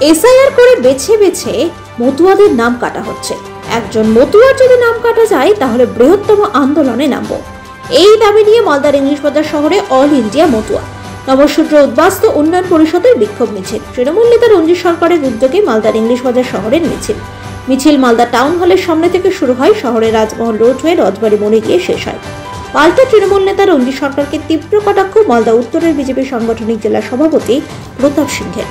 SIR করে বেছে বেছে মতুয়াদের নাম কাটা হচ্ছে। একজন মতুয়ার যদি নাম কাটা যায় তাহলে বৃহত্তম আন্দোলনে নামব, এই দাবি নিয়ে মালদার ইংলিশ বাজার শহরে অল ইন্ডিয়া মতুয়া নবসূত্র উদ্বাস্তু উন্নয়ন পরিষদের বিক্ষোভ মিছিল। তৃণমূল নেতা রঞ্জিত সরকারের উদ্যোগে মালদার ইংলিশ বাজার শহরের মিছিল মালদা টাউন হলের সামনে থেকে শুরু হয়। শহরের রাজমহল রোড হয়ে রথবাড়ি মোড়ে গিয়ে শেষ হয়। পাল্টা তৃণমূল নেতা রঞ্জিত সরকারকে তীব্র কটাক্ষ মালদা উত্তরের বিজেপি সাংগঠনিক জেলা সভাপতি প্রতাপ সিংহের।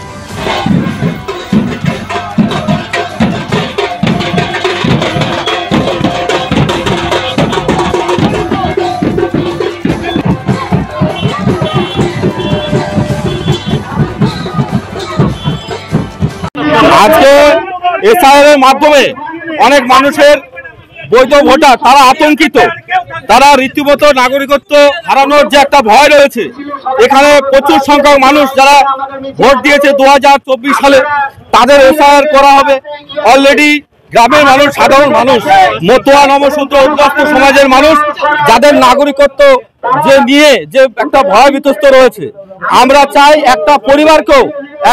আজকে এসআইআর এর মাধ্যমে অনেক মানুষের বৈধ ভোটার তারা আতঙ্কিত, তারা রীতিমতো নাগরিকত্ব হারানোর যে একটা ভয় রয়েছে। এখানে প্রচুর সংখ্যক মানুষ যারা ভোট দিয়েছে 2024 সালে তাদের এসআইআর করা হবে। অলরেডি গ্রামের মানুষ, সাধারণ মানুষ, মতুয়া নবসূত্র উদ্বাস্তু সমাজের মানুষ যাদের নাগরিকত্ব যে নিয়ে যে একটা ভয় বিতস্ত রয়েছে, আমরা চাই একটা পরিবারকেও,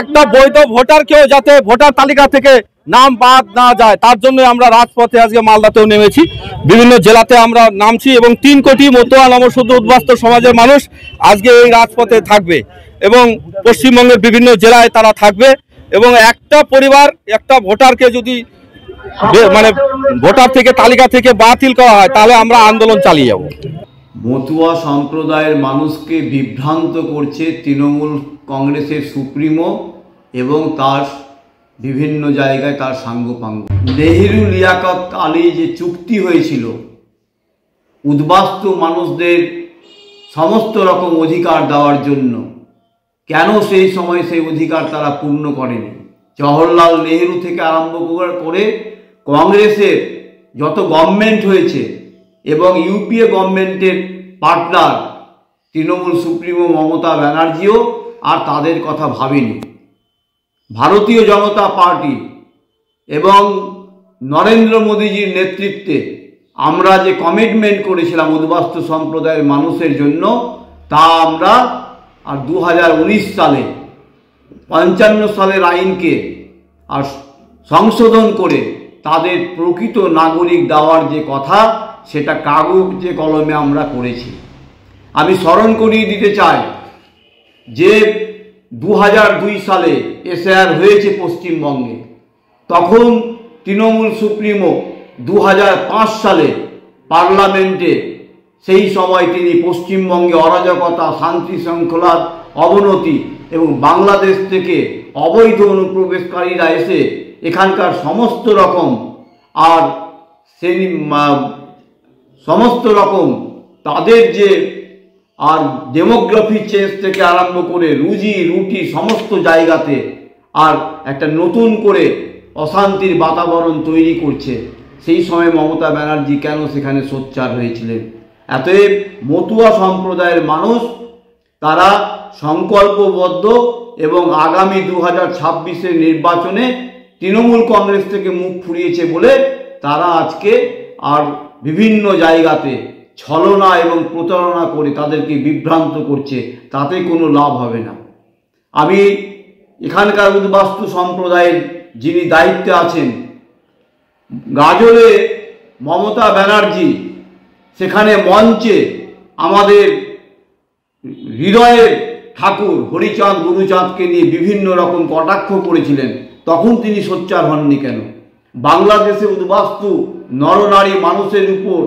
একটা বৈধ ভোটারকেও যাতে ভোটার তালিকা থেকে নাম বাদ না যায়, তার জন্য আমরা রাজপথে আজকে মালদাতেও নেমেছি। বিভিন্ন জেলাতে আমরা নামছি এবং 3 কোটি মতুয়া নবসূত্র উদ্বাস্তু সমাজের মানুষ আজকে এই রাজপথে থাকবে এবং পশ্চিমবঙ্গের বিভিন্ন জেলায় তারা থাকবে। এবং একটা পরিবার, একটা ভোটারকে যদি মানে ভোটার থেকে তালিকা থেকে বাতিল করা হয় তাহলে আমরা আন্দোলন চালিয়ে যাব। মতুয়া সম্প্রদায়ের মানুষকে বিভ্রান্ত করছে তৃণমূল কংগ্রেসের সুপ্রিমো এবং তার বিভিন্ন জায়গায় তার সাঙ্গপাঙ্গ। নেহেরু লিয়াকত আলী যে চুক্তি হয়েছিল উদ্বাস্তু মানুষদের সমস্ত রকম অধিকার দেওয়ার জন্য, কেন সেই সময় সেই অধিকার তারা পূর্ণ করেনি? জওহরলাল নেহেরু থেকে আরম্ভ করে কংগ্রেসের যত গভর্নমেন্ট হয়েছে এবং ইউপিএ গভর্নমেন্টের পার্টনার তৃণমূল সুপ্রিমো মমতা ব্যানার্জিও আর তাদের কথা ভাবেনি। ভারতীয় জনতা পার্টি এবং নরেন্দ্র মোদীজির নেতৃত্বে আমরা যে কমিটমেন্ট করেছিলাম উদ্বাস্তু সম্প্রদায়ের মানুষের জন্য, তা আমরা আর 2019 সালে 55 সালের আইনকে আর সংশোধন করে তাদের প্রকৃত নাগরিক দেওয়ার যে কথা, সেটা কাগজে কলমে আমরা করেছি। আমি স্মরণ করিয়ে দিতে চাই যে 2002 সালে এসআইআর হয়েছে পশ্চিমবঙ্গে, তখন তৃণমূল সুপ্রিমো 2005 সালে পার্লামেন্টে সেই সময় তিনি পশ্চিমবঙ্গে অরাজকতা, শান্তি শৃঙ্খলার অবনতি এবং বাংলাদেশ থেকে অবৈধ অনুপ্রবেশকারীরা এসে এখানকার সমস্ত রকম সমস্ত রকম তাদের যে আর ডেমোগ্রাফি চেঞ্জ থেকে আরম্ভ করে রুজি রুটি সমস্ত জায়গাতে আর একটা নতুন করে অশান্তির বাতাবরণ তৈরি করছে। সেই সময় মমতা ব্যানার্জি কেন সেখানে সোচ্চার হয়েছিলেন? অতএব মতুয়া সম্প্রদায়ের মানুষ তারা সংকল্পবদ্ধ এবং আগামী 2026-এর নির্বাচনে তৃণমূল কংগ্রেস থেকে মুখ ফুরিয়েছে বলে তারা আজকে আর বিভিন্ন জায়গাতে ছলনা এবং প্রতারণা করে তাদেরকে বিভ্রান্ত করছে, তাতে কোনো লাভ হবে না। আমি এখানকার উদ্বাস্তু সম্প্রদায়ের যিনি দায়িত্বে আছেন, গাজলে মমতা ব্যানার্জি সেখানে মঞ্চে আমাদের হৃদয়ের ঠাকুর হরিচাঁদ গুরুচাঁদকে নিয়ে বিভিন্ন রকম কটাক্ষ করেছিলেন, তখন তিনি সোচ্চার হননি কেন? বাংলাদেশে উদ্বাস্তু নরনারী মানুষের উপর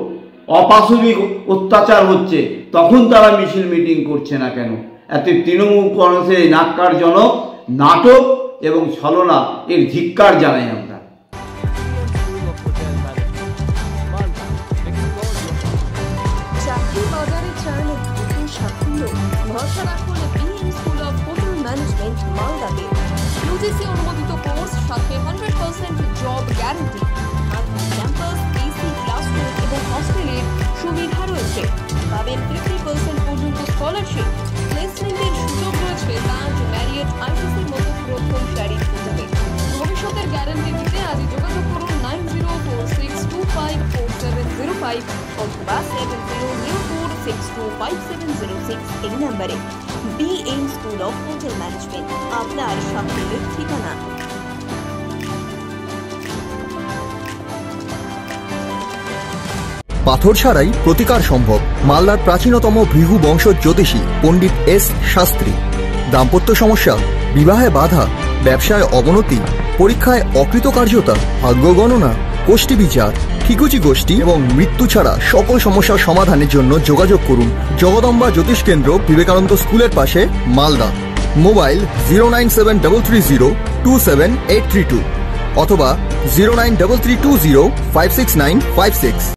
অপাশবিক অত্যাচার হচ্ছে, তখন তারা মিছিল মিটিং করছে না কেন? এতে তৃণমূল কংগ্রেসের ন্যাক্কারজনক নাটক এবং ছলনা এর ধিক্কার জানাই আমরা। ভরসা রাখুন BM school of hotel management মালদাতে। ইউজিসি অনুমোদিত কোর্স, সাথে 100% জব গ্যারান্টি, আর ক্যাম্পাস, এসি ক্লাসরুম এবং হস্টেলের সুবিধা রয়েছে। পাবেন 50% পর্যন্ত স্কলারশিপ। প্লেসমেন্টের সুযোগ রয়েছে তাজ, ম্যারিয়েট, আইটিসির মতো প্রথমসারির হোটেলে। ভবিষ্যতের গ্যারান্টি দিতে আজই যোগাযোগ করুন 9046254705 অথবা 70 97625706 এই নম্বরে। BN school of hotel management, আপনার সাফল্যের ঠিকানা। পাথর ছাড়াই প্রতিকার সম্ভব। মালদার প্রাচীনতম ভৃগু বংশ জ্যোতিষী পণ্ডিত এস শাস্ত্রী। দাম্পত্য সমস্যা, বিবাহে বাধা, ব্যবসায় অবনতি, পরীক্ষায় অকৃতকার্যতা, ভাগ্য গণনা, কোষ্ঠী বিচার, ঠিকুচি গোষ্ঠী এবং মৃত্যু ছাড়া সকল সমস্যার সমাধানের জন্য যোগাযোগ করুন জগদম্বা জ্যোতিষ কেন্দ্র, বিবেকানন্দ স্কুলের পাশে, মালদা। মোবাইল 09733027832 অথবা 09332056956।